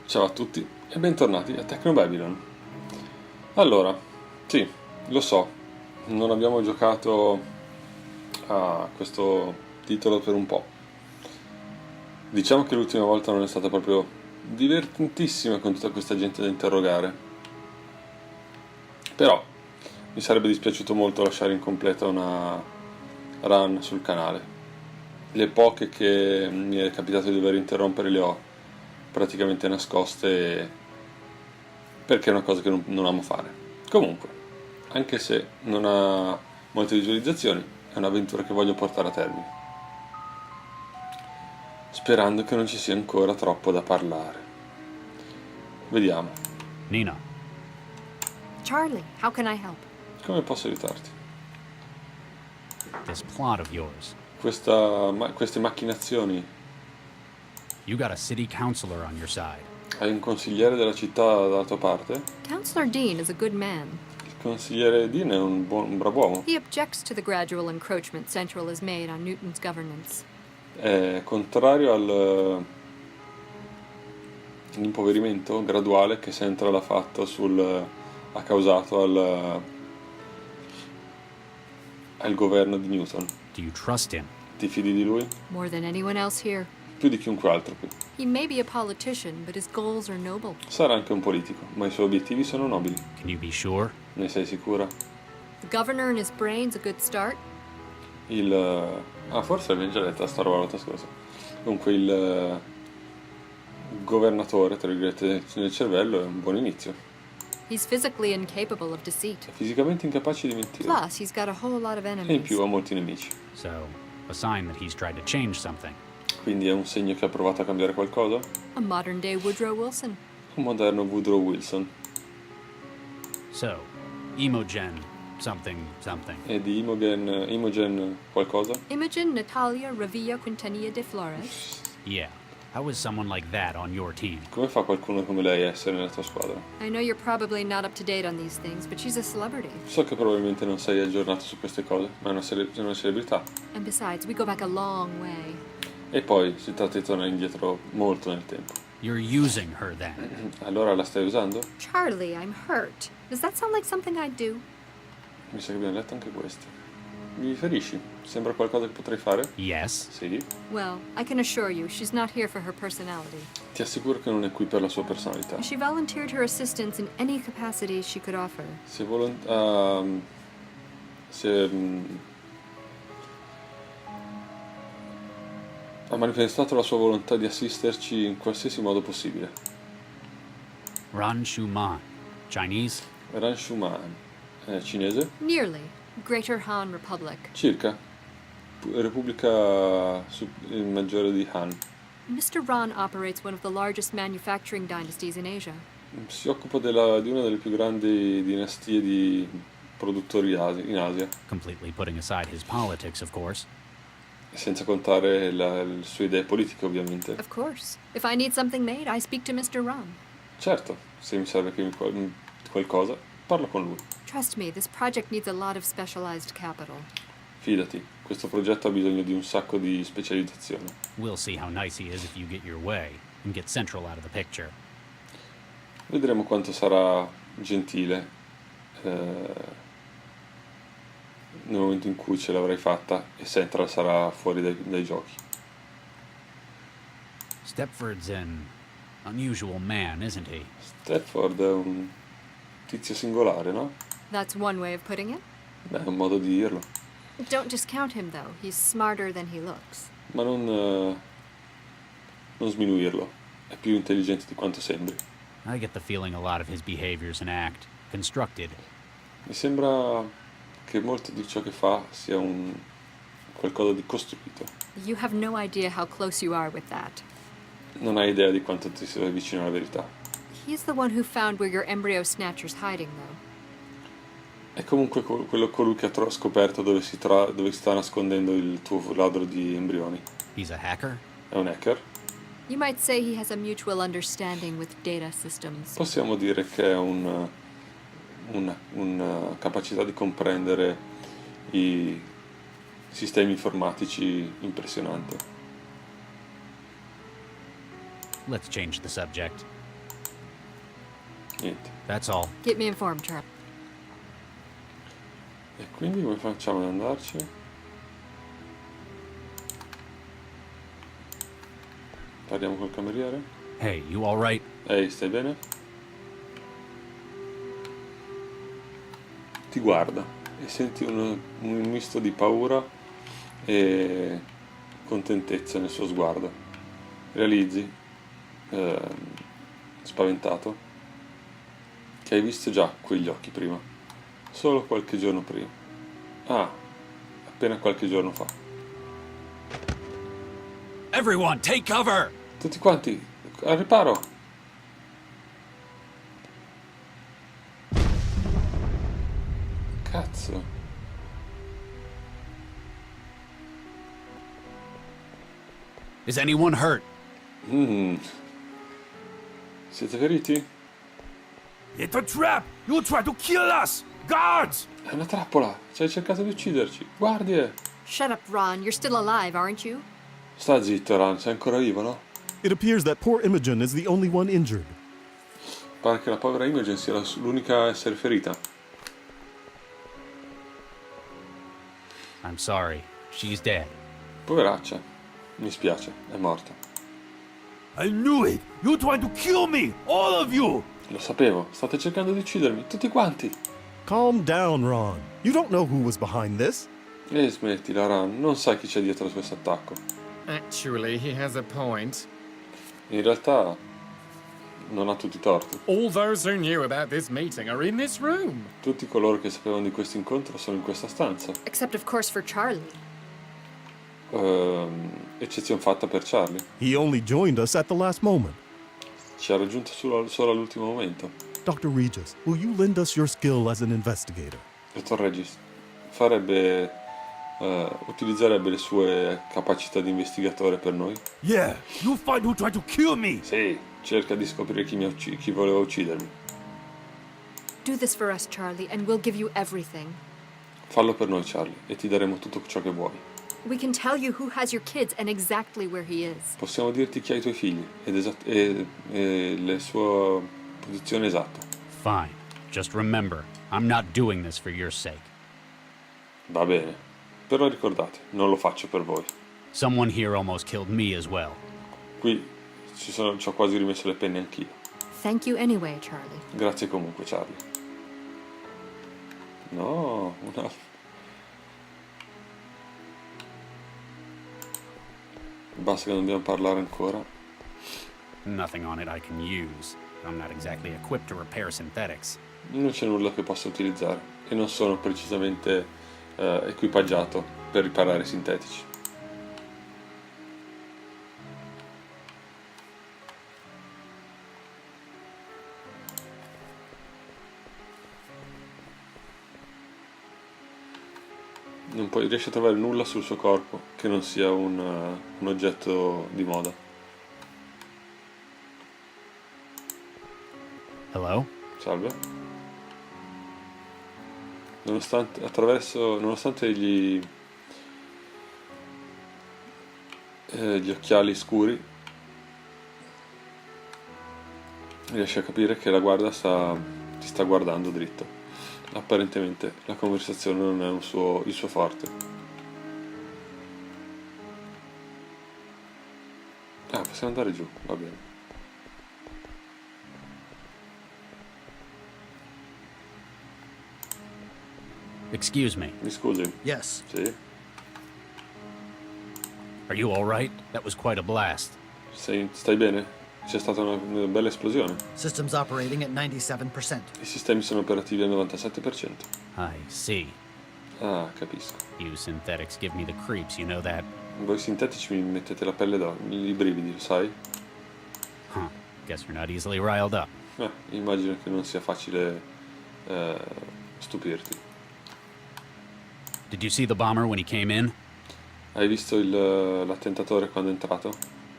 Ciao a tutti e bentornati a Technobabylon. Allora, sì, lo so, non abbiamo giocato a questo titolo per un po'. Diciamo che l'ultima volta non è stata proprio divertentissima con tutta questa gente da interrogare. Però mi sarebbe dispiaciuto molto lasciare incompleta una run sul canale. Le poche che mi è capitato di dover interrompere le ho praticamente nascoste perché è una cosa che non amo fare. Comunque, anche se non ha molte visualizzazioni, è un'avventura che voglio portare a termine, sperando che non ci sia ancora troppo da parlare. Vediamo. Nina. Charlie, how can I help? Come posso aiutarti? This plot of yours. Queste macchinazioni. You got a city councilor on your side. Hai un consigliere della città dalla tua parte? Councillor Dean is a good man. Il consigliere Dean è un brav'uomo. He objects to the gradual encroachment Central has made on Newton's governance. È contrario all'impoverimento graduale che Central ha fatto ha causato al governo di Newton. Do you trust him? Ti fidi di lui? More than anyone else here. Più di chiunque altro qui. He may be a politician, but his goals are noble. Sarà anche un politico, ma i suoi obiettivi sono nobili. Can you be sure? Ne sei sicura? The governor and his brain's a good start. Forse l'abbiamo già letta sta roba l'altra scorsa. Comunque il governatore, tra virgolette, nel cervello è un buon inizio. He's physically incapable of È deceit. fisicamente incapace di mentire. Plus, he's got a whole lot of E in enemies. più ha molti nemici. So, a sign that he's tried to change something. Quindi è un segno che ha provato a cambiare qualcosa? A modern-day Woodrow Wilson. Un moderno Woodrow Wilson. So, Imogen something. E di Imogen qualcosa? Imogen Natalia Revilla Quintanilla de Flores. Yeah. How is someone like that on your team? Come fa qualcuno come lei a essere nella tua squadra? I know you're probably not up to date on these things, but she's a celebrity. So che probabilmente non sei aggiornato su queste cose, ma è una celebrità. And besides, we go back a long way. E poi si tratta di tornare indietro molto nel tempo. You're using her then. Allora la stai usando? Charlie, I'm hurt. Does that sound like something I'd do? Mi sa che abbiamo letto anche queste. Mi riferisci? Sembra qualcosa che potrei fare? Yes. Sì. Well, I can assure you, she's not here for her personality. Ti assicuro che non è qui per la sua personalità. She volunteered her assistance in any capacity she could offer. Ha manifestato la sua volontà di assisterci in qualsiasi modo possibile. Ran Shuman. Chinese? Ran Shuman. Cinese? Nearly. Greater Han Republic. Circa. Repubblica maggiore di Han. Mr. Ran operates one of the largest manufacturing dynasties in Asia. Si occupa di una delle più grandi dinastie di produttori in Asia. Completely putting aside his politics, of course. Senza contare le sue idee politiche, ovviamente. Of course. If I need something made, I speak to Mr. Ran. Certo, se mi serve qualcosa, parlo con lui. Trust me, this project needs a lot of specialized capital. Fidati, questo progetto ha bisogno di un sacco di specializzazione. We'll see how nice he is if you get your way and get Central out of the picture. Vedremo quanto sarà gentile nel momento in cui ce l'avrai fatta e Central sarà fuori dai giochi. Stepford's an unusual man, isn't he? Stepford è un tizio singolare, no? That's one way of putting it. Beh, è un modo di dirlo. Don't discount him, though. He's smarter than he looks. Ma non sminuirlo. È più intelligente di quanto sembri. I get the feeling a lot of his behavior's an act, constructed. Mi sembra che molto di ciò che fa sia qualcosa di costruito. You have no idea how close you are with that. Non hai idea di quanto ti sia vicino alla verità. He's the one who found where your embryo snatcher's hiding, though. È comunque colui che ha scoperto dove si sta nascondendo il tuo ladro di embrioni. He's a hacker? È un hacker? You might say he has a mutual understanding with data systems. Possiamo dire che è una capacità di comprendere i sistemi informatici impressionante. Let's change the subject. Niente. That's all. Keep me informed, Charlie. E quindi come facciamo ad andarci? Parliamo col cameriere? Hey, you all right? Ehi, stai bene? Ti guarda e senti un misto di paura e contentezza nel suo sguardo. Realizzi, spaventato, che hai visto già quegli occhi prima, solo qualche giorno prima. Ah, appena qualche giorno fa. Everyone, take cover! Tutti quanti, al riparo! Cazzo. Is anyone hurt? Siete feriti? It's a trap! You try to kill us! Guards! È una trappola! Ci hai cercato di ucciderci! Guardie! Shut up, Ron. You're still alive, aren't you? Sta zitto, Ran, sei ancora vivo, no? It appears that poor Imogen is the only one injured. Pare che la povera Imogen sia l'unica a essere ferita. I'm sorry. She's dead. Poveraccia. Mi spiace, è morta. I knew it! You tried to kill me! All of you! Lo sapevo, state cercando di uccidermi, tutti quanti! Calm down, Ron. You don't know who was behind this. E smettila, Ran, non sai chi c'è dietro a questo attacco. Actually, he has a point. In realtà non ha tutti i torti. All those who knew about this meeting are in this room. Tutti coloro che sapevano di questo incontro sono in questa stanza. Except, of course, for Charlie. Eccezione fatta per Charlie. He only joined us at the last moment. Ci ha raggiunto solo all'ultimo momento. Dr. Regis, will you lend us your skill as an investigator? Dottor Regis utilizzerebbe le sue capacità di investigatore per noi? Yeah, you find who tried to kill me! Sì, cerca di scoprire chi voleva uccidermi. Do this for us, Charlie, and we'll give you everything. Fallo per noi, Charlie, e ti daremo tutto ciò che vuoi. We can tell you who has your kids and exactly where he is. Possiamo dirti chi ha i tuoi figli e la sua posizione esatta. Fine. Just remember, I'm not doing this for your sake. Va bene, però ricordate, non lo faccio per voi. Someone here almost killed me as well. Qui ci ho quasi rimesso le penne anch'io. Thank you anyway, Charlie. Grazie comunque, Charlie. No, basta che non dobbiamo parlare ancora. Nothing on it I can use. I'm not exactly equipped to repair synthetics. Non c'è nulla che possa utilizzare e non sono precisamente equipaggiato per riparare i sintetici. Non riesce a trovare nulla sul suo corpo che non sia un oggetto di moda. Hello? Salve. Nonostante gli occhiali scuri, riesce a capire che la guardia ti sta guardando dritto. Apparentemente la conversazione non è il suo forte. Ah, possiamo andare giù, va bene. Excuse me. Mi scusi? Yes. Sì? Are you all right? That was quite a blast. Stai bene? C'è stata una bella esplosione. Systems operating at 97%. I sistemi sono operativi al 97%. I see. Ah, capisco. You synthetics give me the creeps, you know that? Voi sintetici mi mettete la pelle i brividi, lo sai? Huh. Guess you're not easily riled up. Immagino che non sia facile stupirti. Did you see the bomber when he came in? Hai visto l'attentatore quando è entrato?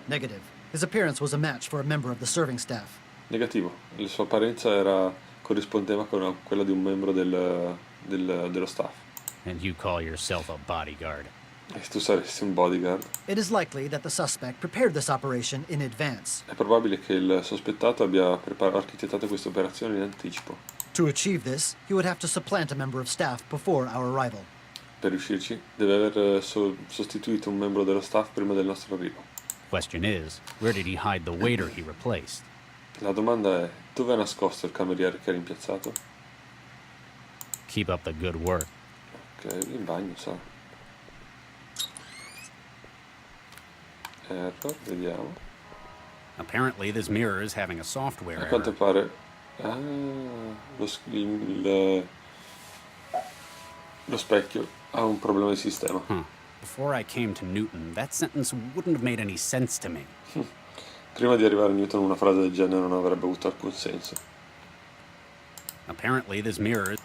Negative. His appearance was a match for a member of the serving staff. Negativo. La sua apparenza corrispondeva con quella di un membro dello staff. And you call yourself a bodyguard. E tu saresti un bodyguard. It is likely that the suspect prepared this operation in advance. È probabile che il sospettato abbia architettato questa operazione in anticipo. To achieve this, he would have to supplant a member of staff before our arrival. Per riuscirci, deve aver sostituito un membro dello staff prima del nostro arrivo. Question is, where did he hide the waiter he replaced? La domanda è, dove ha nascosto il cameriere che ha rimpiazzato? Keep up the good work. Ok, in bagno, sa. Error, vediamo. Apparently, this mirror is having a software A quanto error. pare... lo specchio ha un problema di sistema. Before I came to Newton, that sentence wouldn't have made any sense to me. Prima di arrivare a Newton una frase del genere non avrebbe avuto alcun senso. Apparently, this mirror is...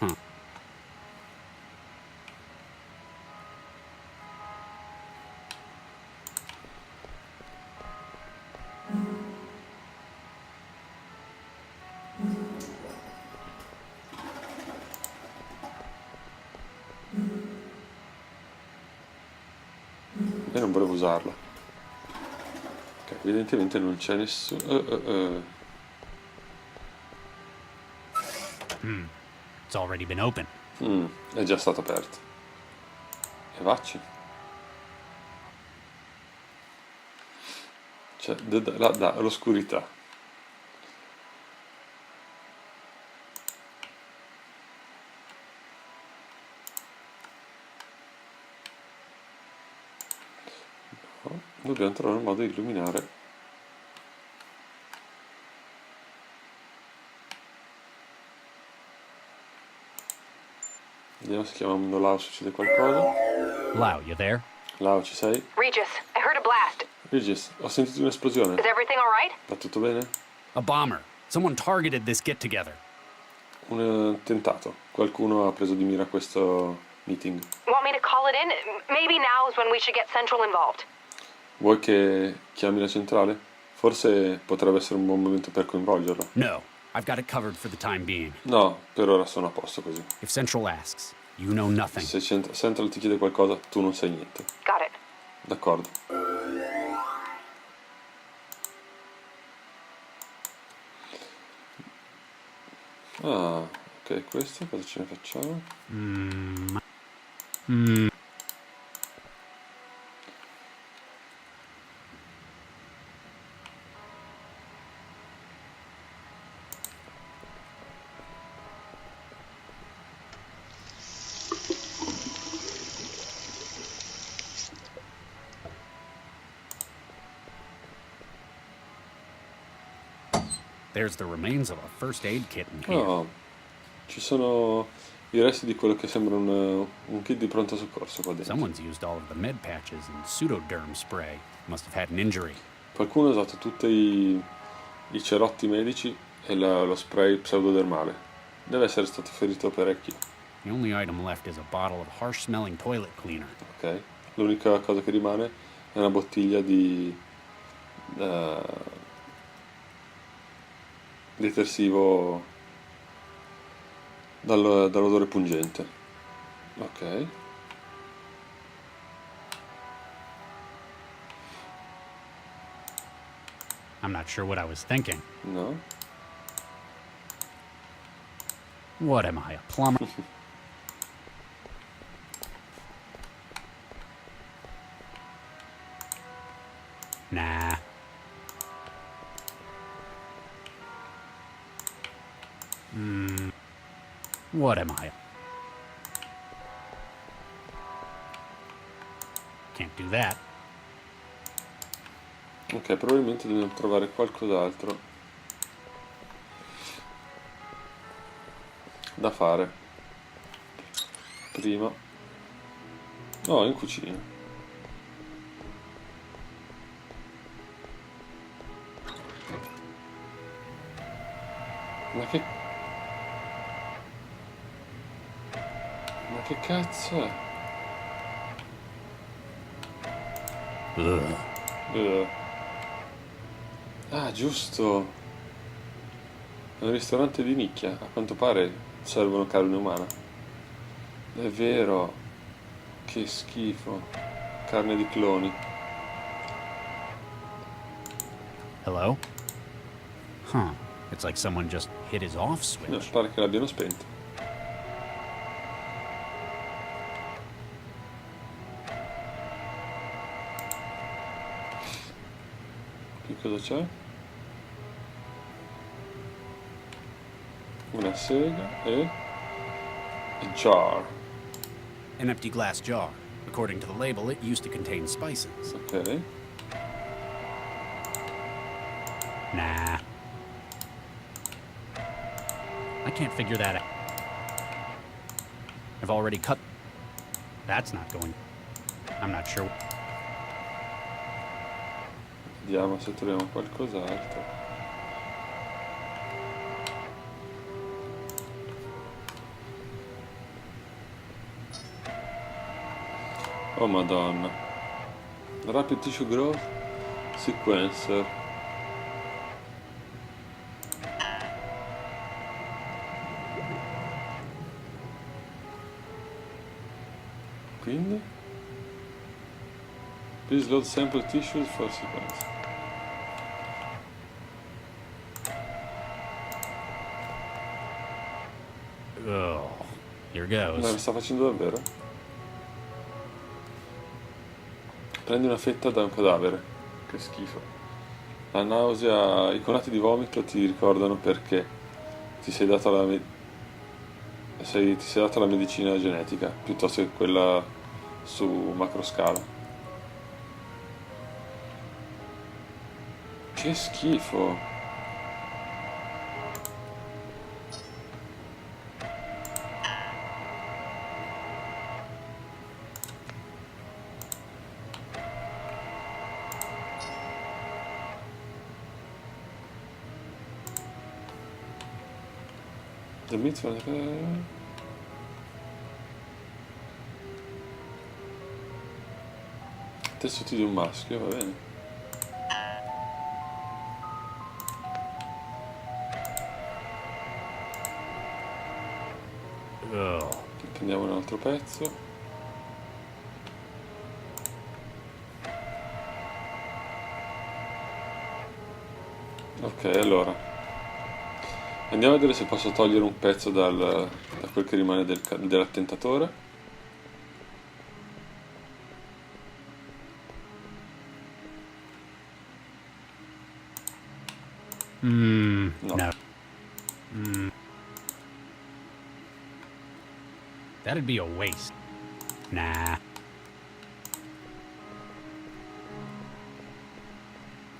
E non volevo usarla. Ok, evidentemente non c'è nessuno... It's already been opened. È già stato aperto. E vacci. Cioè, l'oscurità. No, dobbiamo trovare un modo di illuminare. Vediamo se chiamando Lau succede qualcosa. Lau, you there? Lau, ci sei? Regis, I heard a blast. Regis, ho sentito un'esplosione. Is everything all right? Va tutto bene? A bomber. Someone targeted this get-together. Un attentato. Qualcuno ha preso di mira questo meeting. Want me to call it in? Maybe now is when we should get Central involved. Vuoi che chiami la centrale? Forse potrebbe essere un buon momento per coinvolgerla. No, I've got it covered for the time being. No, per ora sono a posto così. If Central asks, you know nothing. Se Central ti chiede qualcosa, tu non sai niente. Got it. D'accordo. Ah, ok, questo cosa ce ne facciamo? There's the remains of a first aid kit in here. Oh, ci sono i resti di quello che sembra un kit di pronto soccorso qua dentro. Someone's used all of the med patches and pseudoderm spray. Must have had an injury. Qualcuno ha usato tutti i cerotti medici e lo spray pseudodermale. Deve essere stato ferito parecchio. The only item left is a bottle of harsh-smelling toilet cleaner. Ok, l'unica cosa che rimane è una bottiglia di detersivo dall'odore pungente. Ok. I'm not sure what I was thinking. No. What am I, a plumber? Nah. What am I? Can't do that. Ok, probabilmente dobbiamo trovare qualcos'altro da fare prima. No, in cucina. Ma che cazzo è? Ah, giusto. È un ristorante di nicchia. A quanto pare servono carne umana. È vero. Che schifo. Carne di cloni. Hello? Huh. It's like someone just hit his off No, switch. pare che l'abbiano spento. Qui cosa c'è? Una sega e... a jar. An empty glass jar. According to the label, it used to contain spices. Ok. Nah. I can't figure that out. I've already cut... That's not going... I'm not sure. Vediamo se troviamo qualcos'altro. Oh madonna. Rapid Tissue Growth Sequencer. Quindi? Please load sample tissues for sequence. Oh, here Ma lo goes. sta facendo davvero? Prendi una fetta da un cadavere. Che schifo. La nausea, i conati di vomito ti ricordano perché ti sei dato ti sei dato la medicina genetica piuttosto che quella su macroscala. Che schifo. The meat from tessuti di un maschio, va bene. Oh. Prendiamo un altro pezzo. Ok, allora andiamo a vedere se posso togliere un pezzo da quel che rimane dell'attentatore. No. No. That'd be a waste. Nah.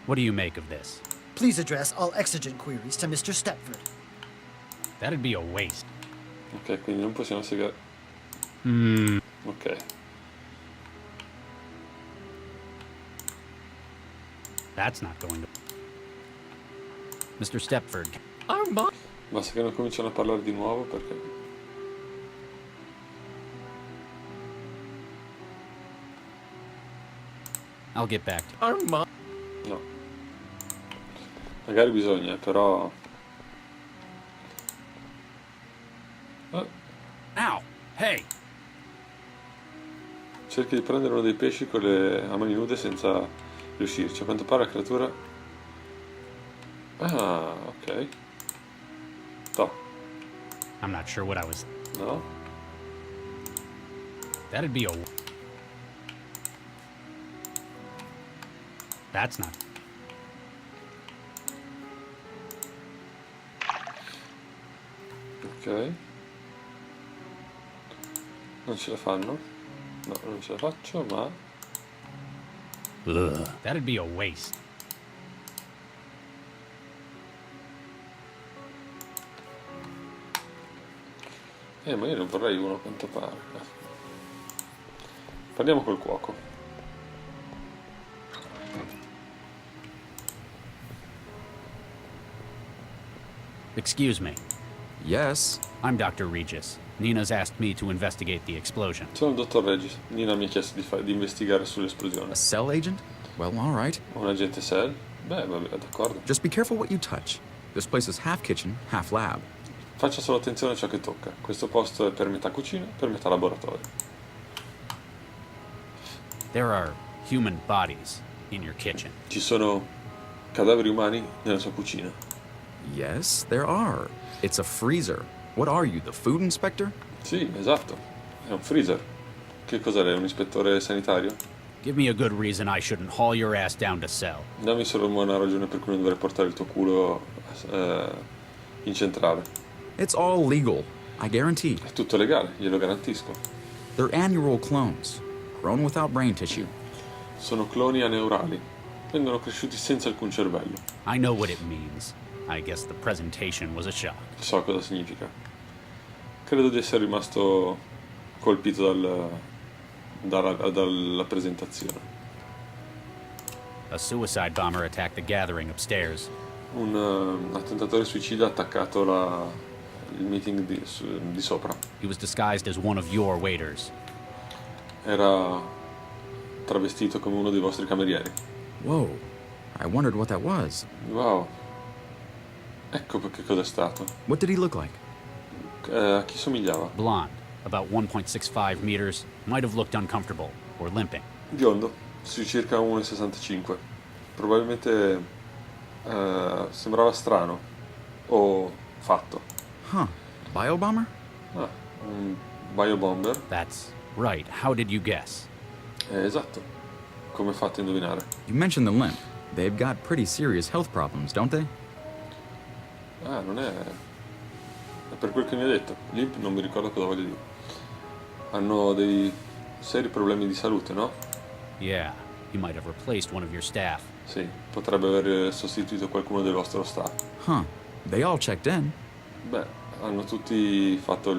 What do you make of this? Please address all exigent queries to Mr. Stepford. That'd be a waste. Ok, quindi non possiamo segare. Ok. That's not going to... Mr. Stepford. Oh my. Basta che non cominciano a parlare di nuovo perché... I'll get back to... Oh my. No. Magari bisogna, però... Ow! Hey! Cerchi di prendere uno dei pesci con a mani nude senza riuscirci. A quanto pare la creatura... Ah, ok. No. I'm not sure what I was... No. That'd be a... That's not... Ok. Non ce la fanno? No, non ce la faccio, ma... Ugh. That'd be a waste. Ma io non vorrei uno a quanto pare. Parliamo col cuoco. Excuse me. Yes. I'm Dr. Regis. Nina's asked me to investigate the explosion. Sono il dottor Regis. Nina mi ha chiesto di investigare sull'esplosione. A cell agent? Well, all right. Un agente cell? Beh, vabbè, d'accordo. Just be careful what you touch. This place is half kitchen, half lab. Faccia solo attenzione a ciò che tocca. Questo posto è per metà cucina, per metà laboratorio. There are human bodies in your kitchen. Ci sono cadaveri umani nella sua cucina. Yes, there are. It's a freezer. What are you, the food inspector? Sì, esatto. È un freezer. Che cos'è lei, un ispettore sanitario? Give me a good reason I shouldn't haul your ass down to cell. Dammi solo una ragione per cui non dovrei portare il tuo culo in centrale. It's all legal, I guarantee. È tutto legale, glielo garantisco. They're annual clones, grown without brain tissue. Sono cloni aneurali. Vengono cresciuti senza alcun cervello. I know what it means. I guess the presentation was a shock. So cosa significa. Credo di essere rimasto colpito dalla presentazione. A suicide bomber attacked the gathering upstairs. Un attentatore suicida ha attaccato il meeting di sopra. He was disguised as one of your waiters. Era travestito come uno dei vostri camerieri. Whoa, I wondered what that was. Wow. Ecco perché cos'è stato. What did he look like? A chi somigliava? Blonde, about 1.65 meters, might have looked uncomfortable or limping. Biondo, su circa 1,65. Probabilmente sembrava strano o fatto. Huh, biobomber? Ah, un biobomber. That's right. How did you guess? Esatto. Come fate a indovinare? You mentioned the limp. They've got pretty serious health problems, don't they? Ah, non è... È per quel che mi ha detto. L'IMP non mi ricordo cosa voglio dire. Hanno dei seri problemi di salute, no? Yeah, he might have replaced one of your staff. Sì, potrebbe aver sostituito qualcuno del vostro staff. Huh, they all checked in. Beh, hanno tutti fatto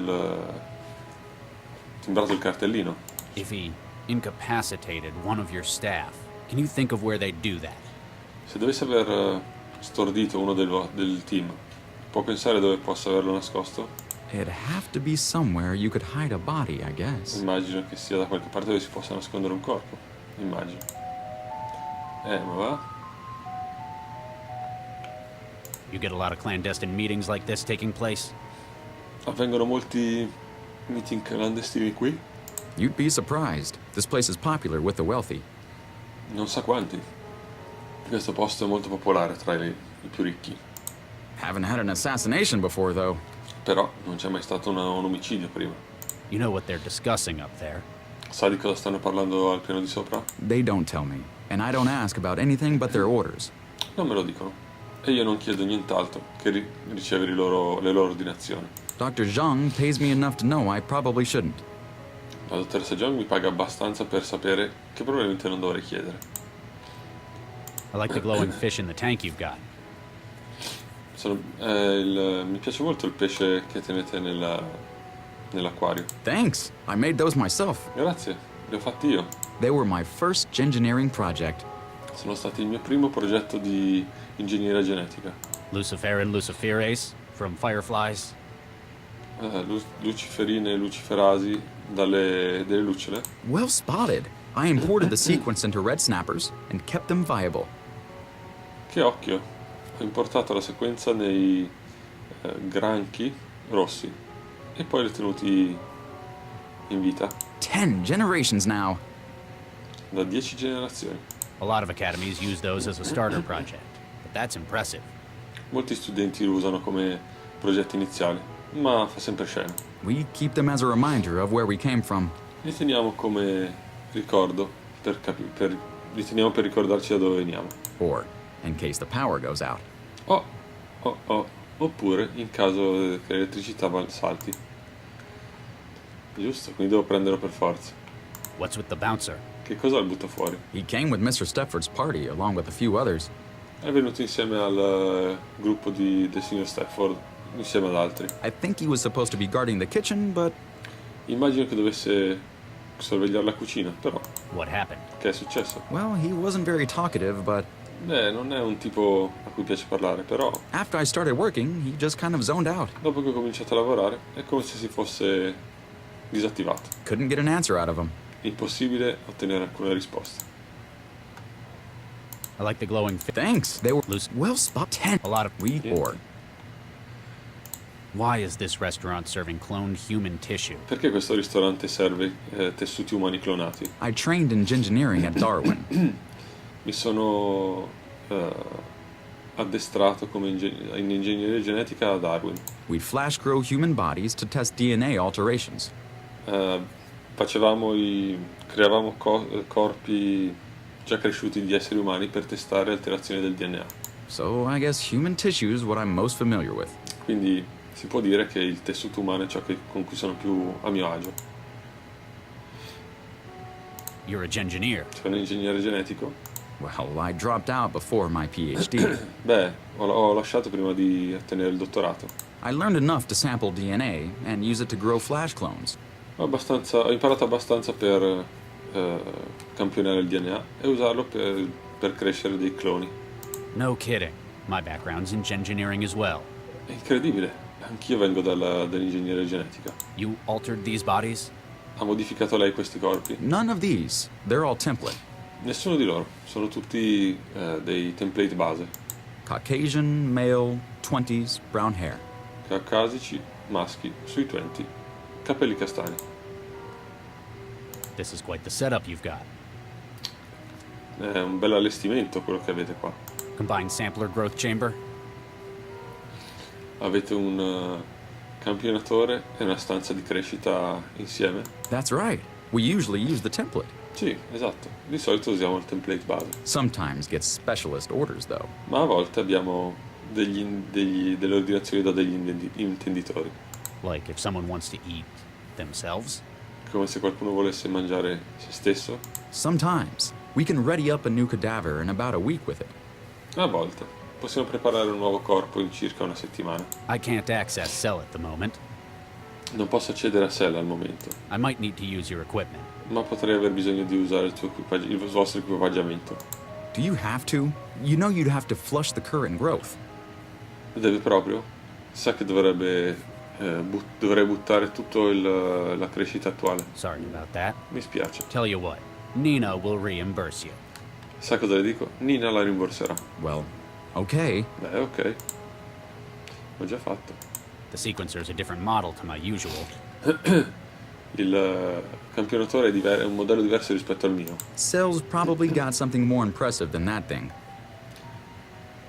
timbrato il cartellino. If he incapacitated one of your staff, can you think of where they'd do that? Se dovesse aver stordito uno del team, può pensare dove possa averlo nascosto? It'd have to be somewhere you could hide a body, I guess. Immagino che sia da qualche parte dove si possa nascondere un corpo. Immagino. Ma va? You get a lot of clandestine meetings like this taking place? Avvengono molti meeting clandestini qui? You'd be surprised. This place is popular with the wealthy. Non sa quanti. Questo posto è molto popolare tra i più ricchi. Haven't had an assassination before, though. Però non c'è mai stato un omicidio prima. You know what they're discussing up there? Sa di cosa stanno parlando al piano di sopra? They don't tell me, and I don't ask about anything but their orders. Non me lo dicono. E io non chiedo nient'altro che ricevere le loro ordinazioni. Dr. Zhang pays me enough to know I probably shouldn't. La dottoressa John mi paga abbastanza per sapere che probabilmente non dovrei chiedere. I like the glowing fish in the tank you've got. Mi piace molto il pesce che tenete nell'acquario. Thanks. I made those myself. Grazie, li ho fatti io. They were my first engineering project. Sono stati il mio primo progetto di ingegneria genetica. Luciferin luciferase from fireflies. Luciferine e luciferasi delle lucciole. Well spotted. I imported the sequence into red snappers and kept them viable. Che occhio! Ho importato la sequenza nei granchi rossi e poi li ho tenuti in vita 10 generations now. da 10 generazioni. A lot of academies use those as a starter project, but that's impressive. Molti studenti lo usano come progetti iniziali, ma fa sempre scena. We keep them as a reminder of where we came from. Li teniamo come ricordo li teniamo per ricordarci da dove veniamo. Or in case the power goes out. Oppure in caso che l'elettricità salti. Giusto, quindi devo prenderlo per forza. What's with the bouncer? Che cosa il butto fuori? He came with Mr. Stepford's party along with a few others. È venuto insieme al gruppo del signor Stafford, insieme ad altri. I think he was supposed to be guarding the kitchen, but Immagino che dovesse sorvegliare la cucina, però. What happened? Che è successo? well, he wasn't very talkative, but Beh, non è un tipo a cui piace parlare, però after I started working, he just kind of zoned out. dopo che ho cominciato a lavorare è come se si fosse disattivato. Couldn't get an answer out of him. Impossibile ottenere alcuna risposta. I like the glowing fish. Thanks. They were Loose. well spot 10. A lot of We or Why is this restaurant serving cloned human tissue? Perché questo ristorante serve tessuti umani clonati? I trained in engineering at Darwin. Mi sono addestrato in ingegneria genetica a Darwin. We'd flash grow human bodies to test DNA alterations. Creavamo corpi già cresciuti di esseri umani per testare alterazioni del DNA. So I guess human tissue is what I'm most familiar with. Quindi si può dire che il tessuto umano è ciò con cui sono più a mio agio. You're a engineer. Sono un ingegnere genetico? Well, I dropped out before my PhD. Beh, ho lasciato prima di ottenere il dottorato. I learned enough to sample DNA and use it to grow flash clones. Ho imparato abbastanza per campionare il DNA e usarlo per crescere dei cloni. No kidding. My background's in engineering as well. È incredibile. Anch'io vengo dall'ingegneria genetica. You altered these bodies? Ha modificato lei questi corpi? None of these. They're all template. Nessuno di loro. Sono tutti dei template base. Caucasian, male, 20s, brown hair. Caucasici, maschi, sui 20. Capelli castani. This is quite the setup you've got. È un bel allestimento quello che avete qua. Combined sampler growth chamber? Avete un campionatore e una stanza di crescita insieme? That's right. We usually use the template. Sì, esatto. Di solito usiamo il template base. Sometimes get specialist orders, though. Ma a volte abbiamo delle ordinazioni da degli intenditori. Like if someone wants to eat themselves? Come se qualcuno volesse mangiare se stesso? Sometimes. We can ready up a new cadaver in about a week with it. A volte. Possiamo preparare un nuovo corpo in circa una settimana. I can't access cell at the moment. Non posso accedere a Cell al momento, I might need to use your equipment. ma potrei aver bisogno di usare il vostro equipaggiamento. Do you have to? You know you'd have to flush the current growth. Deve proprio? Sa che dovrei buttare tutta la crescita attuale. Sorry about that. Mi spiace. Tell you what, Nina will reimburse you. Sa cosa le dico? Nina la rimborserà. Well, okay. Beh, ok. L'ho già fatto. The sequencer's a different model to my usual. Il campionatore è un modello diverso rispetto al mio. Cell's probably got something more impressive than that thing.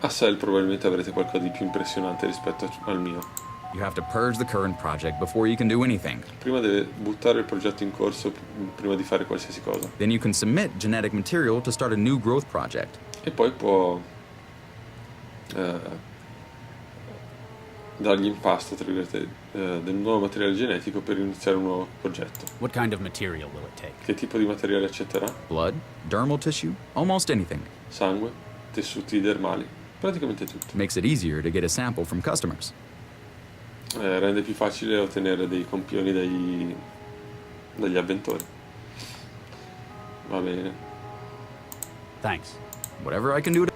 A Cell probabilmente avrete qualcosa di più impressionante rispetto al mio. You have to purge the current project before you can do anything. Prima deve buttare il progetto in corso prima di fare qualsiasi cosa. Then you can submit genetic material to start a new growth project. E poi può dargli in pasto, tra virgolette, del nuovo materiale genetico per iniziare un nuovo progetto. What kind of material will it take? Che tipo di materiale accetterà? Blood, dermal tissue, almost anything. Sangue, tessuti dermali, praticamente tutto. Makes it easier to get a sample from customers. Rende più facile ottenere dei campioni dagli avventori. Va bene. Thanks. Whatever I can do to...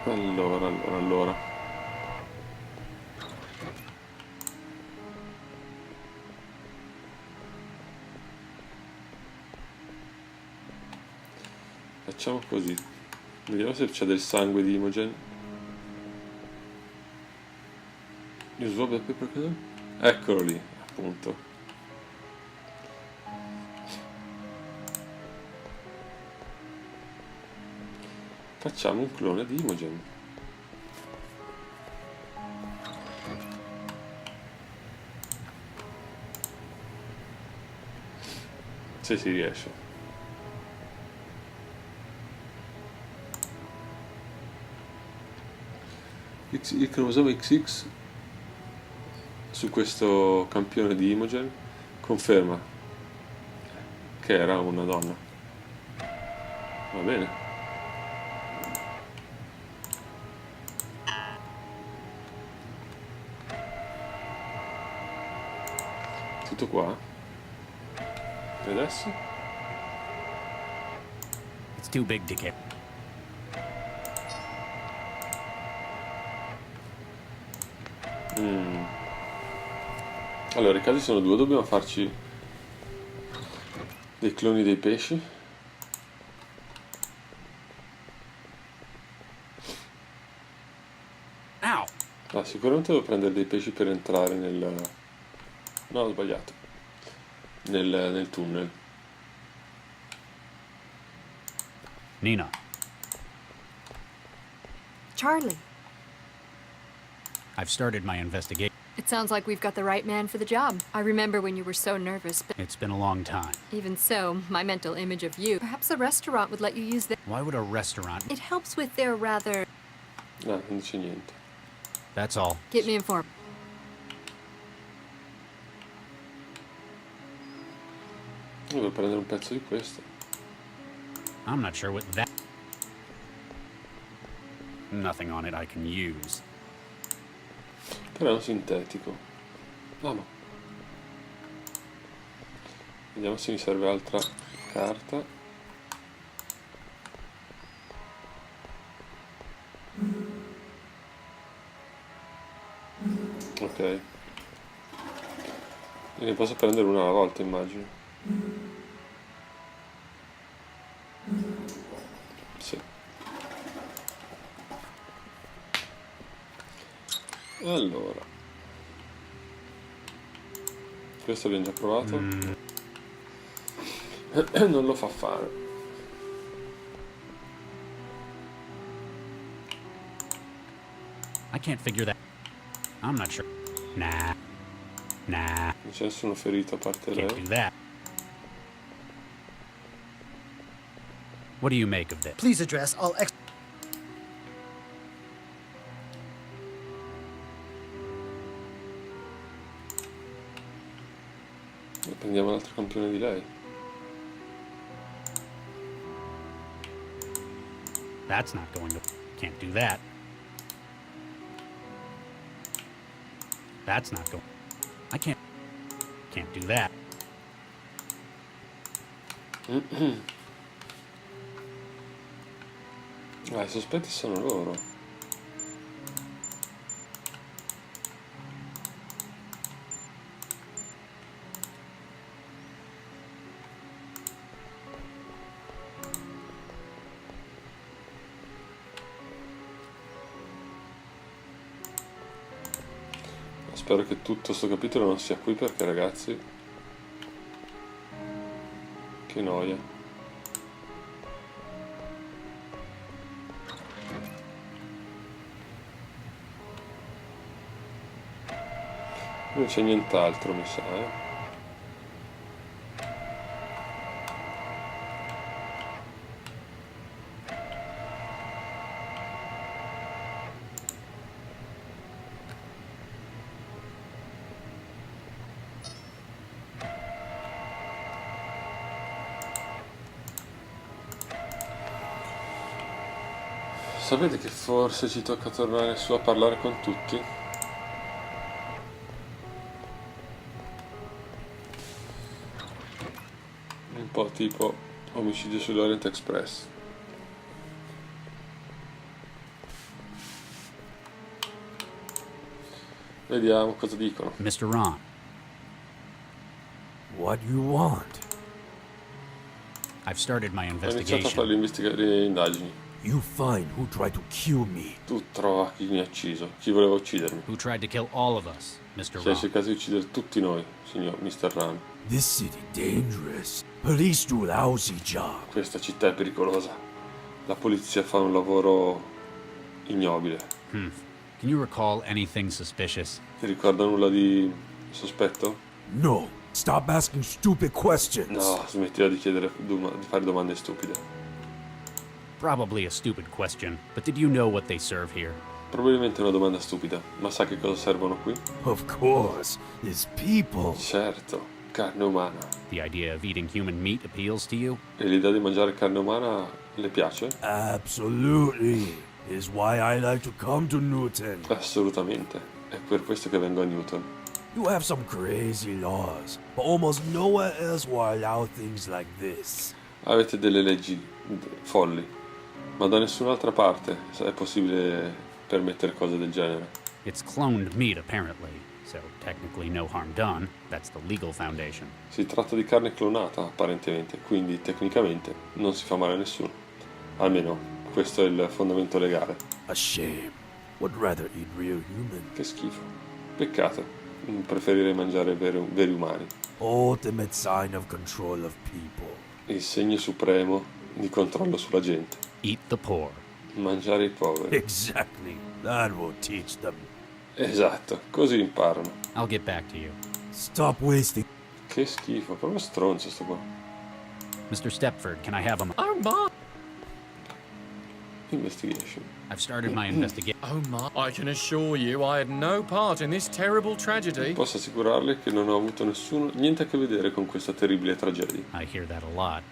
Allora. Facciamo così. Vediamo se c'è del sangue di Imogen. Eccolo lì, appunto. Facciamo un clone di Imogen. Se si riesce. Il cromosoma XX su questo campione di Imogen conferma che era una donna. Va bene. Tutto qua. E adesso? It's too big to get. Allora, i casi sono due, dobbiamo farci dei cloni dei pesci. Ah, sicuramente devo prendere dei pesci per entrare nel... No, ho sbagliato. Nel tunnel. Nina, Charlie, I've started my investigation. it sounds like we've got the right man for the job. I remember when you were so nervous, but It's been a long time. even so, my mental image of you. Perhaps a restaurant would let you use their... Why would a restaurant? It helps with their rather... No, non dice niente. That's all. Keep me informed. Devo prendere un pezzo di questo. I'm not sure what that... Nothing on it I can use. Però è un sintetico. Ah, ma... Vediamo se mi serve altra carta. Ok. E ne posso prendere una alla volta, immagino. Sì. Allora. Questo abbiamo già provato. Non lo fa fare. I can't figure that. I'm not sure. Nah. Nah. Non c'è nessuno ferito a parte Can't lei. do that. What do you make of this? Please address all Prendiamo un altro campione di lei. That's not going to... Can't do that. That's not going... I can't do that. I sospetti sono loro. Spero che tutto sto capitolo non sia qui perché, ragazzi, che noia. Non c'è nient'altro, mi sa, Sapete che forse ci tocca tornare su a parlare con tutti? Un po' tipo omicidio sull'Orient Express. Vediamo cosa dicono. Mr. Ron, What do you want? I've started my Ho iniziato a fare investigation. le indagini. You find who tried to kill me. Tu trova chi mi ha ucciso, chi voleva uccidermi. Who tried to kill all of us, Mr. Ci hai Ron? cercato di uccidere tutti noi, signor Mr. Run. This city dangerous. Police do lousy job. Questa città è pericolosa. La polizia fa un lavoro ignobile. Can you recall anything suspicious? Ti ricorda nulla di sospetto? No. Stop asking stupid questions. No, smettila di di fare domande stupide. Probably a stupid question, but did you know what they serve here? Probabilmente è una domanda stupida, ma sa che cosa servono qui? Of course. It's people. Certo, carne umana. The idea of eating human meat appeals to you? E l'idea di mangiare carne umana le piace? Absolutely. Is why I like to come to Newton. Assolutamente. È per questo che vengo a Newton. You have some crazy laws, but almost nowhere else will allow things like this. Avete delle leggi folli, ma da nessun'altra parte è possibile permettere cose del genere. It's cloned meat, apparently, so technically no harm done. That's the legal foundation. Si tratta di carne clonata, apparentemente, quindi tecnicamente non si fa male a nessuno. Almeno questo è il fondamento legale. A shame. Would rather eat real human. Che schifo. Peccato. Preferirei mangiare veri umani. Ultimate sign of control of people. Il segno supremo di controllo sulla gente. Eat the poor. Mangiare i poveri. Exactly. That will teach them. Esatto, così imparano. I'll get back to you. Stop wasting. Che schifo, proprio stronzo sto qua. Mr. Stepford, can I have a... Oh my! Investigation. I've started my investigation. Oh my! I can assure you I had no part in this terrible tragedy. Posso assicurarle che non ho avuto niente a che vedere con questa terribile tragedia. I hear that a lot.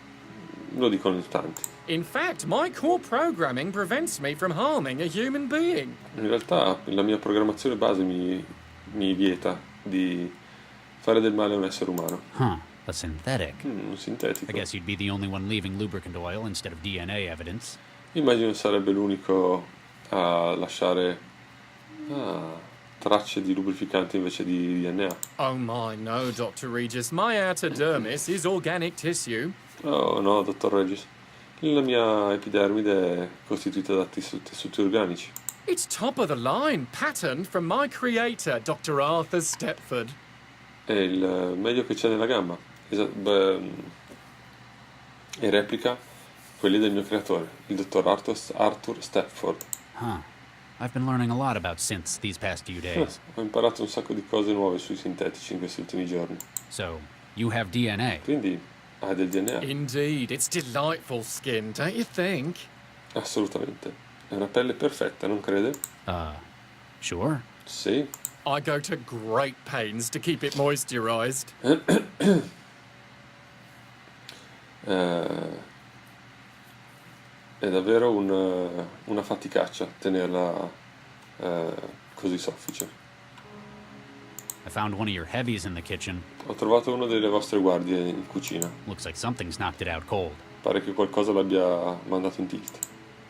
Lo dicono in tanti. In fact, my core programming prevents me from harming a human being. In realtà la mia programmazione base mi vieta di fare del male a un essere umano. Huh. A synthetic. Un sintetico. I guess you'd be the only one leaving lubricant oil instead of DNA evidence. Immagino sarebbe l'unico a lasciare tracce di lubrificante invece di DNA. Oh my, no, Dr. Regis. My outer dermis is organic tissue. Oh no, dottor Regis. La mia epidermide è costituita da tessuti organici. It's top of the line, patterned from my creator, Dr. Arthur Stepford. È il meglio che c'è nella gamma. E replica quelli del mio creatore, il dottor Arthur Stepford. Huh. I've been learning a lot about synths these past few days. Ho imparato un sacco di cose nuove sui sintetici in questi ultimi giorni. So, you have DNA. Quindi hai del DNA? Indeed, it's delightful skin, don't you think? Assolutamente. È una pelle perfetta, non crede? Sure. Sì. I go to great pains to keep it moisturized. È davvero una faticaccia tenerla così soffice. I found one of your heavies in the kitchen. Ho trovato uno delle vostre guardie in cucina. Looks like something's knocked it out cold. Pare che qualcosa l'abbia mandato in tilt.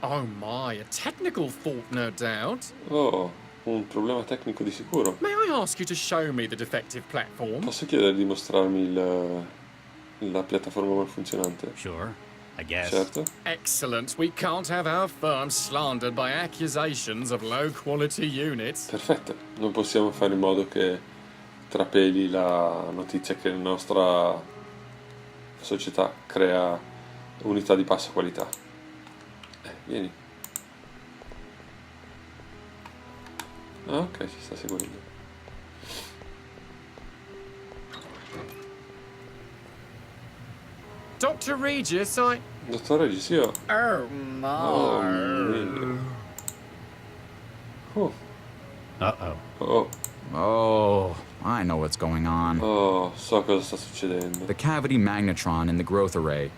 Oh my, a technical fault, no doubt. Oh, un problema tecnico di sicuro. May I ask you to show me the defective platform? Posso chiedere di mostrarmi la piattaforma malfunzionante? Sure, I guess. Certo. Excellent. We can't have our firm slandered by accusations of low-quality units. Perfetto. Non possiamo fare in modo che trapeli la notizia che la nostra società crea unità di bassa qualità. Vieni. Ah, ok, ci sta seguendo. Dr. Regis, Dottor Regis, io... Oh my. Oh. Uh-oh. Oh. Oh, I know what's going on. Oh, so cosa sta succedendo. The cavity magnetron in the growth array.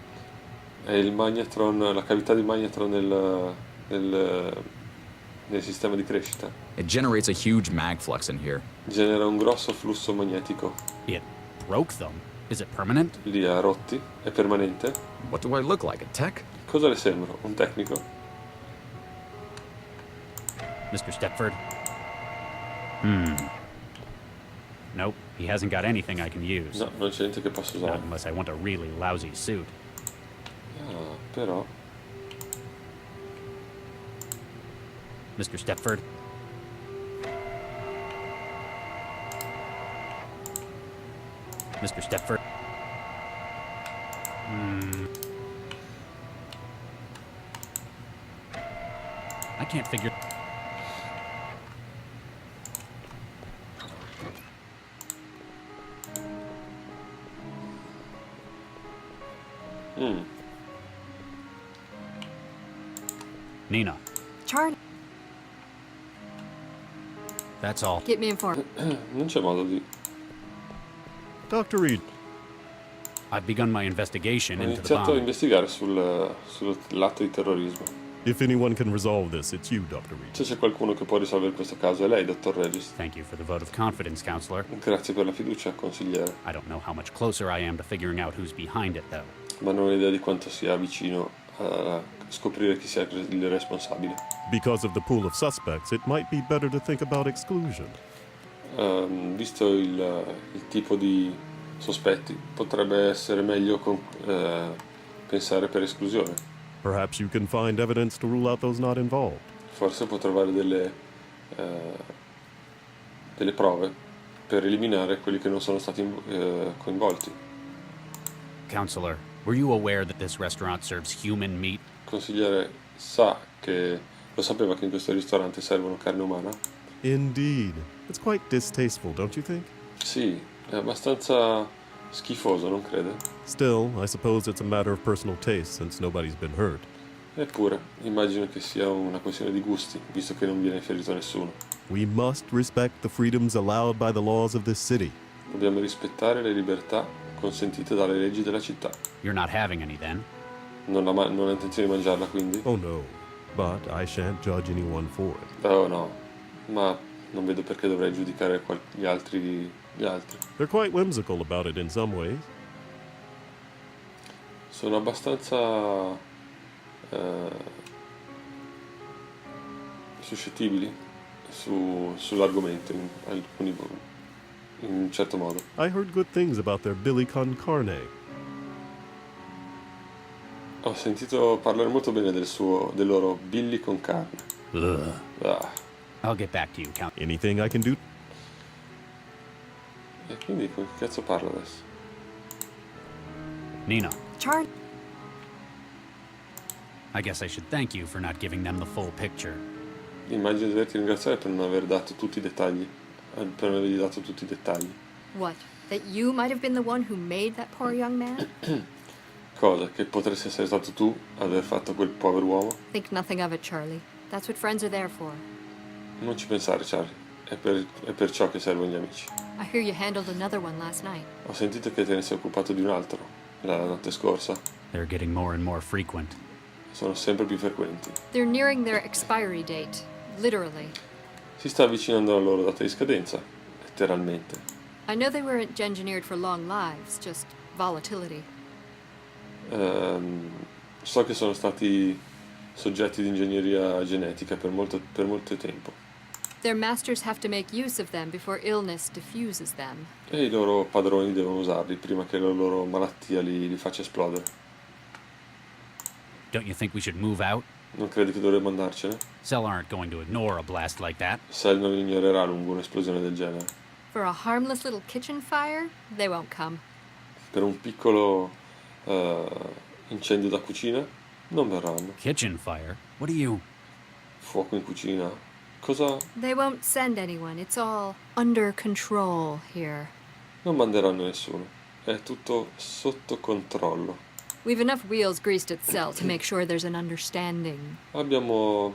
È il magnetron, la cavità di magnetron nel sistema di crescita. It generates a huge mag flux in here. Genera un grosso flusso magnetico. It broke them. Is it permanent? Li ha rotti. È permanente. What do I look like, a tech? Cosa le sembro? Un tecnico? Mr. Stepford? Nope, he hasn't got anything I can use. No, non c'è niente che posso Not usare. unless I want a really lousy suit. Ah, però... Mr. Stepford? Mr. Stepford? I can't figure... Nina, Charlie, that's all. keep me informed. Non c'è modo di... Dr. Reed, I've begun my investigation Ho into the iniziato a bomb. investigare sull'atto di terrorismo. if anyone can resolve this, it's you, Dr. Reed. Se c'è qualcuno che può risolvere questo caso è lei, dottor Regis. Thank you for the vote of confidence, counselor. Grazie per la fiducia, consigliere. I don't know how much closer I am to figuring out who's behind it, though. Ma non ho idea di quanto sia vicino a scoprire chi sia il responsabile. Because of the pool of suspects, it might be better to think about exclusion. Visto il tipo di sospetti, potrebbe essere meglio pensare per esclusione. Perhaps you can find evidence to rule out those not involved. Forse può trovare delle delle prove per eliminare quelli che non sono stati coinvolti. Counselor, were you aware that this restaurant serves human meat? Il consigliere lo sapeva che in questo ristorante servono carne umana? Indeed. It's quite distasteful, don't you think? Sì, è abbastanza schifoso, non crede? Still, I suppose it's a matter of personal taste since nobody's been hurt. Eppure, immagino che sia una questione di gusti, visto che non viene ferito nessuno. We must respect the freedoms allowed by the laws of this city. Dobbiamo rispettare le libertà consentite dalle leggi della città. You're not having any then? Non ha intenzione di mangiarla, quindi? Oh no, but I shan't judge anyone for it. Oh no, ma non vedo perché dovrei giudicare gli altri. They're quite whimsical about it in some ways. Sono abbastanza suscettibili sull'argomento in un certo modo. I heard good things about their Billy con Carne. Ho sentito parlare molto bene del loro Billy con carne. Ugh. Ah. I'll get back to you, Count. Anything I can do? E quindi con che cazzo parla adesso? Nina, Char. I guess I should thank you for not giving them the full picture. Immagino di doverti ringraziare per non aver dato tutti i dettagli. Per non avergli dato tutti i dettagli. What? That you might have been the one who made that poor young man? Cosa? Che potresti essere stato tu ad aver fatto quel povero uomo? Think nothing of it, Charlie. That's what friends are there for. Non ci pensare, Charlie. È per ciò che servono gli amici. I hear you handled another one last night. Ho sentito che te ne sei occupato di un altro la notte scorsa. They're getting more and more frequent. Sono sempre più frequenti. They're nearing their expiry date. Literally. Si sta avvicinando alla loro data di scadenza, letteralmente. I know they weren't engineered for long lives, just volatility. So che sono stati soggetti di ingegneria genetica per molto tempo. Their masters have to make use of them before illness diffuses them. E i loro padroni devono usarli prima che la loro malattia li faccia esplodere. Don't you think we should move out? Non credi che dovremmo andarcene? Cell aren't going to ignore a blast like that. Sal non ignorerà lungo un'esplosione del genere. For a harmless little kitchen fire, they won't come. Per un piccolo incendio da cucina, non verranno. Kitchen fire? What are you... Fuoco in cucina? Cosa? They won't send anyone. It's all under control here. Non manderanno nessuno. È tutto sotto controllo. We've enough wheels greased at Cell to make sure there's an understanding. Abbiamo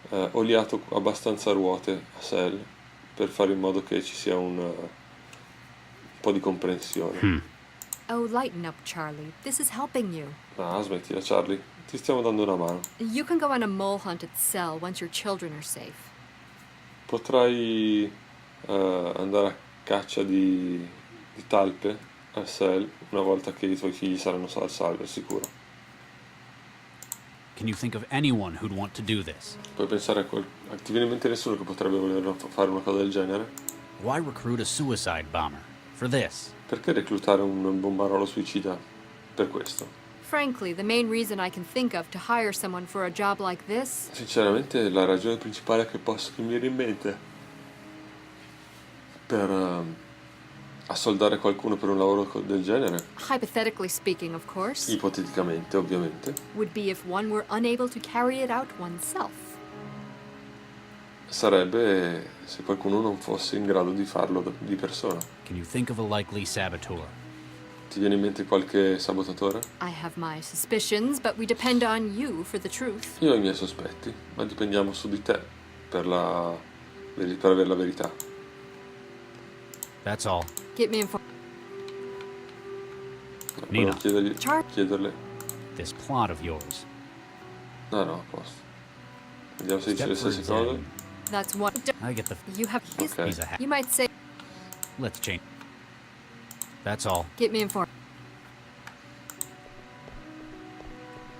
oliato abbastanza ruote a Sel per fare in modo che ci sia un po' di comprensione. Oh, lighten up, Charlie. This is helping you. Ah, smettila, Charlie. Ti stiamo dando una mano. You can go on a mole hunt at Cell once your children are safe. Potrai andare a caccia di talpe a Sel una volta che i tuoi figli saranno salvi, al sicuro. Can you think of anyone who'd want to do this? Puoi pensare ti viene in mente nessuno che potrebbe voler fare una cosa del genere? Why recruit a suicide bomber? For this? Perché reclutare un bombarolo suicida per questo? Frankly, the main reason I can think of to hire someone for a job like this... Sinceramente, la ragione principale che mi viene in mente per assoldare qualcuno per un lavoro del genere, Hypothetically speaking, of course, ipoteticamente, ovviamente, would be if one were unable to carry it out oneself. sarebbe se qualcuno non fosse in grado di farlo di persona. Can you think of a likely saboteur? Ti viene in mente qualche sabotatore? I have my suspicions, but we depend on you for the truth. Io ho i miei sospetti, ma dipendiamo su di te per avere la verità. That's all. Get me informed. Nina. Chiederle. This plot of yours. No, a posto. Vediamo se dice le stesse Stepford's cose. in. That's one. I get the... You have... Okay. He's a hack. You might say... Let's change. That's all. Get me informed.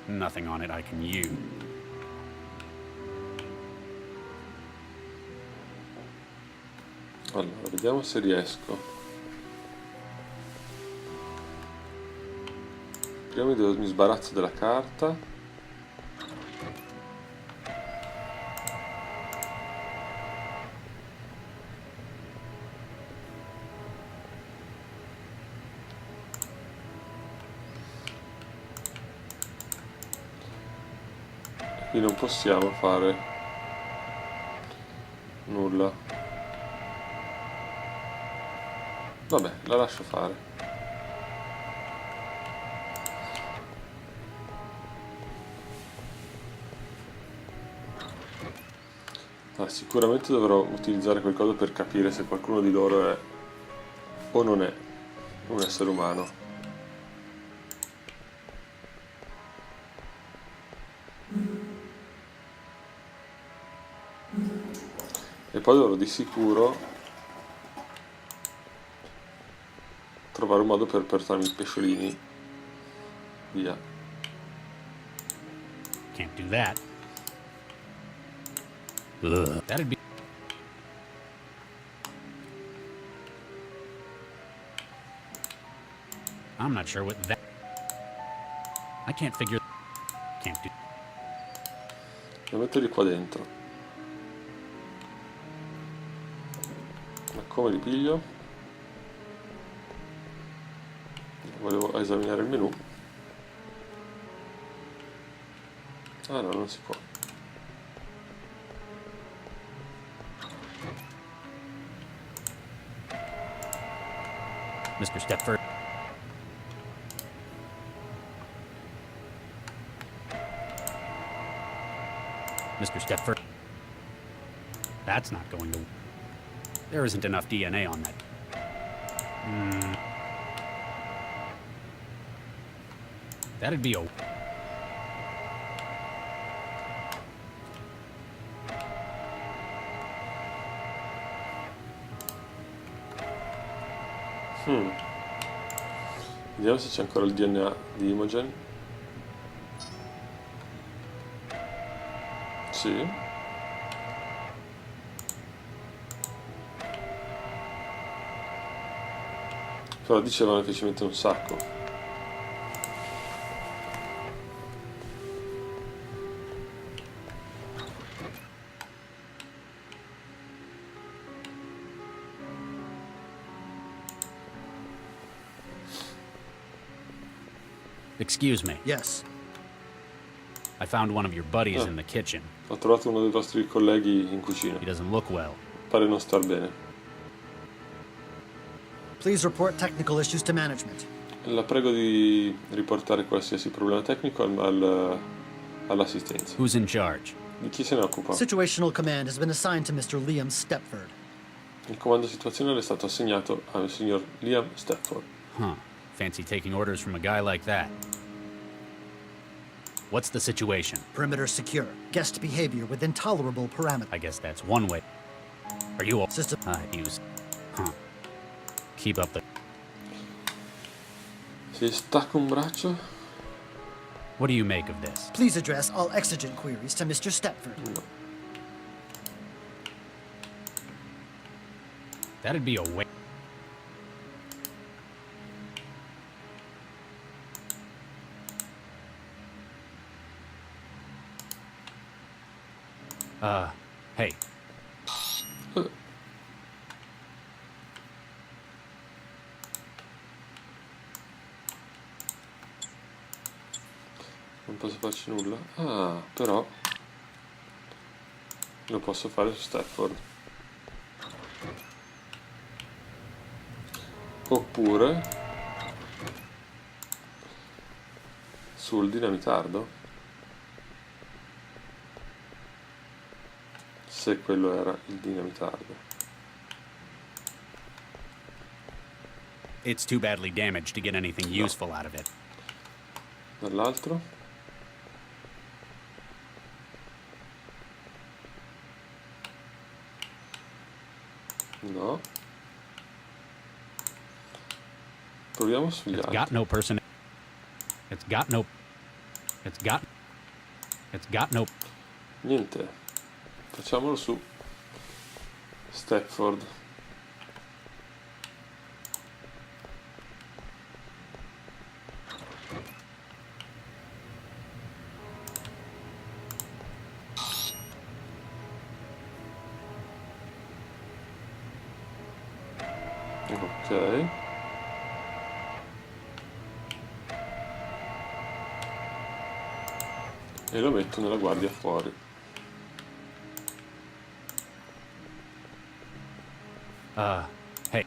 Nothing on it I can use. Allora, vediamo se riesco. Prima mi sbarazzo della carta. Qui non possiamo fare nulla. Vabbè, la lascio fare. Sicuramente dovrò utilizzare qualcosa per capire se qualcuno di loro è o non è un essere umano. E poi dovrò di sicuro trovare un modo per portarmi i pesciolini via. Can't do that. Ugh. That'd be... I'm not sure what that... I can't figure... Can't do... Devo metterli qua dentro. Ma come li piglio? Volevo esaminare il menu. Ah no, non si può. Mr. Stepford. Mr. Stepford. That's not going to... There isn't enough DNA on that. That'd be a... Vediamo se c'è ancora il DNA di Imogen. Sì. Però dicevano che ci mette un sacco. Excuse me. Yes. I found one of your buddies in the kitchen. Ho trovato uno dei vostri colleghi in cucina. He doesn't look well. Pare non star bene. Please report technical issues to management. La prego di riportare qualsiasi problema tecnico all'assistenza. Who's in charge? Di chi se ne occupa? Situational command has been assigned to Mr. Liam Stepford. Il comando situazionale è stato assegnato al signor Liam Stepford. Huh. Fancy taking orders from a guy like that. What's the situation? Perimeter secure. Guest behavior with intolerable parameters. I guess that's one way. Are you all... System... use... Huh. Keep up the... Si stacca un braccio? What do you make of this? Please address all exigent queries to Mr. Stepford. No. That'd be a way... hey. Non posso farci nulla. Ah, però lo posso fare su Stafford. Oppure sul dinamitardo. Se quello era il dinamitardo. It's too badly damaged to get anything useful out of it. Dall'altro. No. Proviamo sugli altri. Got no person. It's got no. It's got. It's got no. Niente. Facciamolo su Stepford. Ok. e lo metto nella guardia fuori. Hey.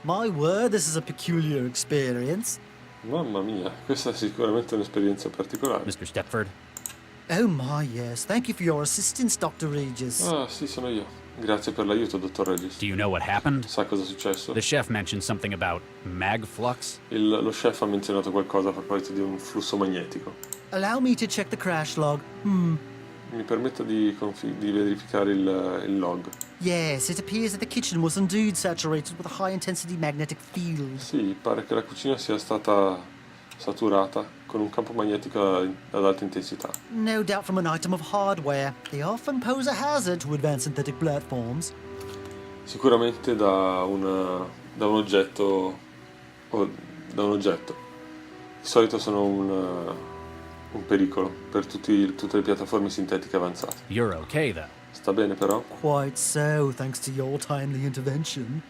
My word, this is a peculiar experience. Mamma mia, questa è sicuramente un'esperienza particolare. Mr. Stepford? Oh my, yes. Thank you for your assistance, Dr. Regis. Ah, sì, sono io. Grazie per l'aiuto, dottor Regis. Do you know what happened? Sa cosa è successo? The chef mentioned something about mag flux. Lo chef ha menzionato qualcosa a proposito di un flusso magnetico. Allow me to check the crash log. Mi permetta di verificare il log. Yes, it appears that the kitchen was indeed saturated with a high-intensity magnetic field. Sì, pare che la cucina sia stata saturata con un campo magnetico ad alta intensità. No doubt from an item of hardware. They often pose a hazard to advanced synthetic platforms. Sicuramente da un oggetto o da un oggetto. Di solito sono un pericolo per tutte le piattaforme sintetiche avanzate. You're okay, though. Sta bene però? Quite so, thanks to your timely intervention.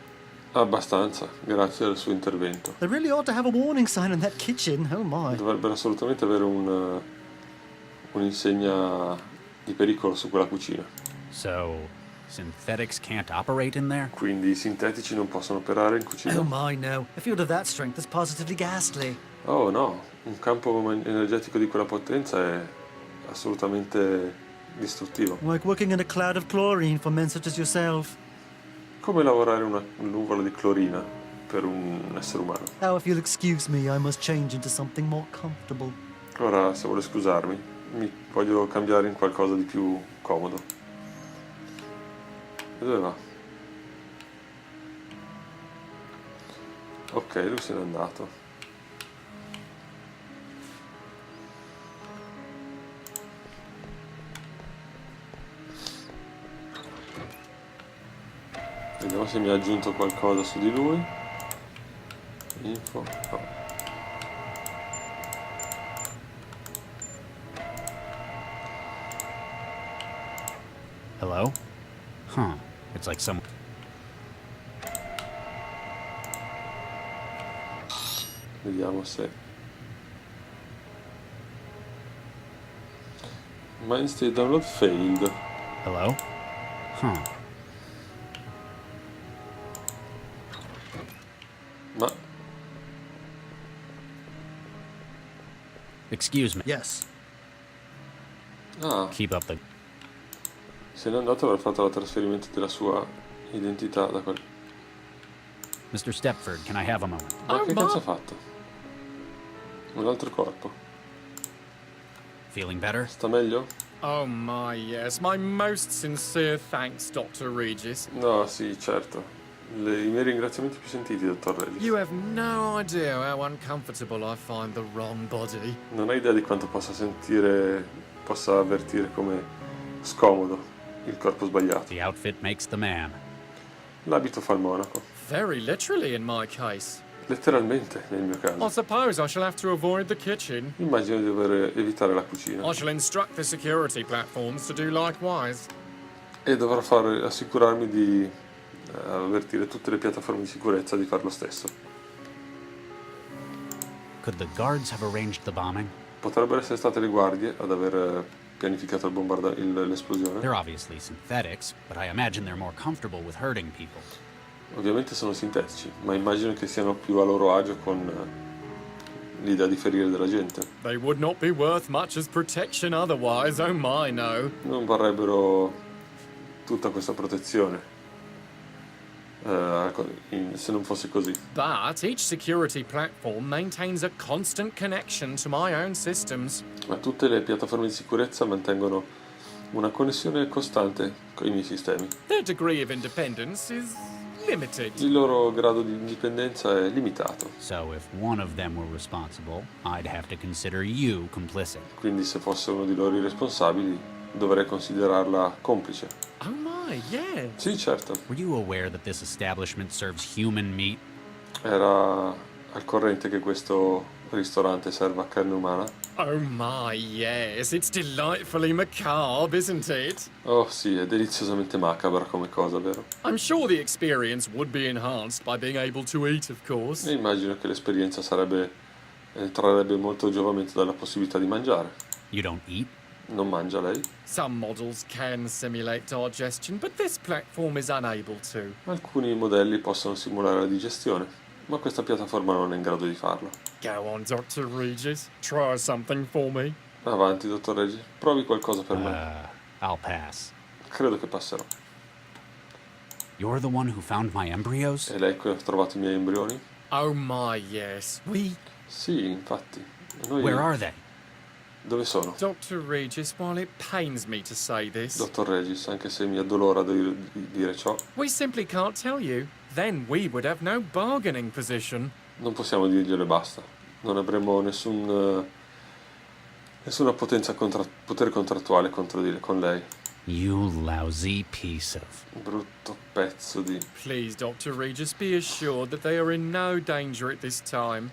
Abbastanza, grazie al suo intervento. They really ought to have a warning sign in that kitchen. Oh my. Dovrebbero assolutamente avere un'insegna di pericolo su quella cucina. So, synthetics can't operate in there? Quindi i sintetici non possono operare in cucina? Oh my, no. A field of that strength is positively ghastly. Oh no, un campo energetico di quella potenza è assolutamente distruttivo. Like working in a cloud of chlorine for men such as yourself. Come lavorare una nuvola di clorina per un essere umano. Now, if you'll excuse me, I must change into something more comfortable. Ora, se vuole scusarmi, voglio cambiare in qualcosa di più comodo. E dove va? Ok, lui se n'è andato. Vediamo se mi ha aggiunto qualcosa su di lui. Info. No. Hello? Huh. It's like some... Vediamo se... Mainstate download failed. Hello? Huh. Ma... Excuse me. Yes. Ah, Keep up the... se n'è andato aver fatto il trasferimento della sua identità da quel... Mr. Stepford, can I have a moment? Ma che cazzo ha fatto? Un altro corpo. Feeling better? Sta meglio? Oh my, yes. My most sincere thanks, Dr. Regis. No, sì, certo. I miei ringraziamenti più sentiti, dottor Regis. You have no idea how uncomfortable I find the wrong body. Non hai idea di quanto possa avvertire come scomodo il corpo sbagliato. The outfit makes the man. L'abito fa il monaco. Very literally in my case. Letteralmente, nel mio I caso. suppose I shall have to avoid the kitchen. Immagino di dover evitare la cucina. I shall instruct the security platforms to do likewise. E dovrò assicurarmi di avvertire tutte le piattaforme di sicurezza di fare lo stesso. Could the guards have arranged the bombing? Potrebbero essere state le guardie ad aver pianificato l'esplosione. They're obviously synthetics, but I imagine they're more comfortable with hurting people. Ovviamente sono sintetici, ma immagino che siano più a loro agio con l'idea di ferire della gente. They would not be worth much as protection otherwise, oh my no. Non vorrebbero tutta questa protezione se non fosse così. But each security platform maintains a constant connection to my own systems. Ma tutte le piattaforme di sicurezza mantengono una connessione costante con i miei sistemi. Their degree of independence is limited. Il loro grado di indipendenza è limitato. So if one of them were responsible, I'd have to consider you complicit. Quindi se fosse uno di loro i responsabili, dovrei considerarla complice. Oh my, yes. Sì, certo. Were you aware that this establishment serves human meat? Era al corrente che questo ristorante serva carne umana? Oh my, yes. It's delightfully macabre, isn't it? Oh sì, è deliziosamente macabra come cosa, vero? I'm sure the experience would be enhanced by being able to eat, of course. E immagino che l'esperienza trarrebbe molto giovamento dalla possibilità di mangiare. You don't eat? Non mangia lei? Some models can simulate digestion, but this platform is unable to. Alcuni modelli possono simulare la digestione, ma questa piattaforma non è in grado di farlo. Go on, Dr. Regis. Try something for me. Avanti, dottor Regis, provi qualcosa per me. I'll pass. Credo che passerò. You're the one who found my embryos? E lei qui ha trovato i miei embrioni? Oh my, yes. Sì, infatti. Noi... Where are they? Dove sono? Dr. Regis, while it pains me to say this, Dottor Regis, anche se mi addolora di dire ciò, we simply can't tell you. Then we would have no bargaining position. non possiamo dirglielo e basta. Non avremo nessuna potere contrattuale con lei. You lousy piece of... Brutto pezzo di... Please, Dr. Regis, be assured that they are in no danger at this time.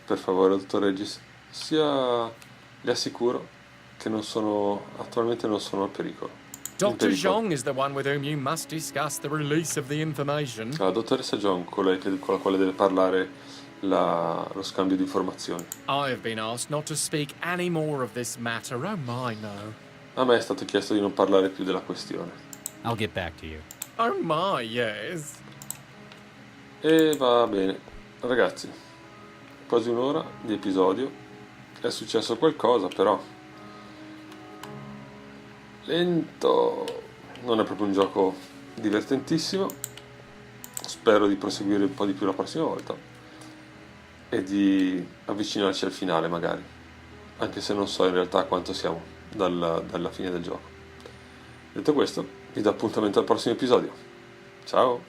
Per favore, dottor Regis, le assicuro che attualmente non sono a pericolo. Dr. Zhong is the one with whom you must discuss the release of the information. La dottoressa John, con la quale deve parlare lo scambio di informazioni. I have been asked not to speak any more of this matter. Oh my, no. A me è stato chiesto di non parlare più della questione. I'll get back to you. Oh my, yes. E va bene. Ragazzi, quasi un'ora di episodio. È successo qualcosa, però... lento. Non è proprio un gioco divertentissimo. Spero di proseguire un po' di più la prossima volta e di avvicinarci al finale magari, anche se non so in realtà quanto siamo dalla fine del gioco. Detto questo, vi do appuntamento al prossimo episodio. Ciao!